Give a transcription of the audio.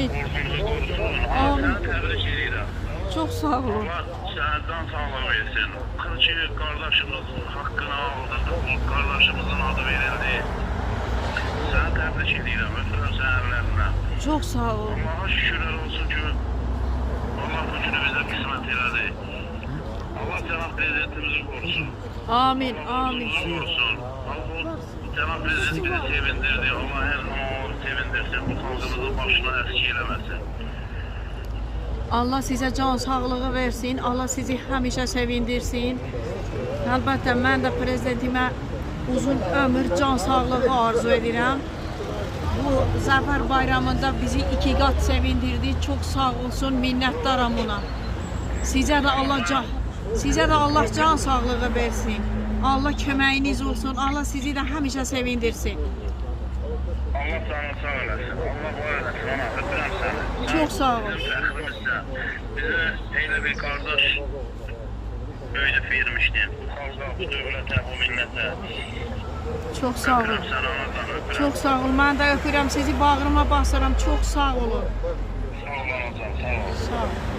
Amin. Qorxumuzu qorusun. Amin. Səni təbrik edirəm. Çox sağ olun. Allah sənədən sağlıq versin. Kılçı qardaşımız haqqını aldı. O qardaşımızın adı verildi. Səni təbrik edirəm. Öpürəm sənələrinə. Çox sağ olun. Allaha şükürlər olsun ki, Allah bu günü bizə qismət elədi. Allah cənab prezidentimizi qorusun. Amin, amin. Korusun. Allah cənab prezident bizi sevindirdi. Allah hər zaman onu sevindirsin. Bu xalqımızın başına əski eləməsin. Allah sizə can sağlığı versin. Allah sizi həmişə sevindirsin. Əlbəttə, mən də prezidentimə uzun ömür, can sağlığı arzu edirəm. Bu Zəfər bayramında bizi 2 qat sevindirdi. Çox sağ olsun, minnətdaram ona. Sizə də Allah can sağlığı versin. Allah köməyiniz olsun. Allah sizi də həmişə sevindirsin. Allah sağ eləsin. Allah var eləsin. Ana, öpürəm səni. Çox sağ ol. Bizim fəxrimizdə bizə elə bir qardaş böyüdüb vermişdin. Bu xalqa, bu dövlətə, bu millətə. Çox sağ olun. Öpürəm səni anadan, öpürəm. Çox sağ olun. Mən də öpürəm sizi, bağrıma basıram. Çox sağ olun. Sağ ol anacığım, sağ ol. Sağ olun.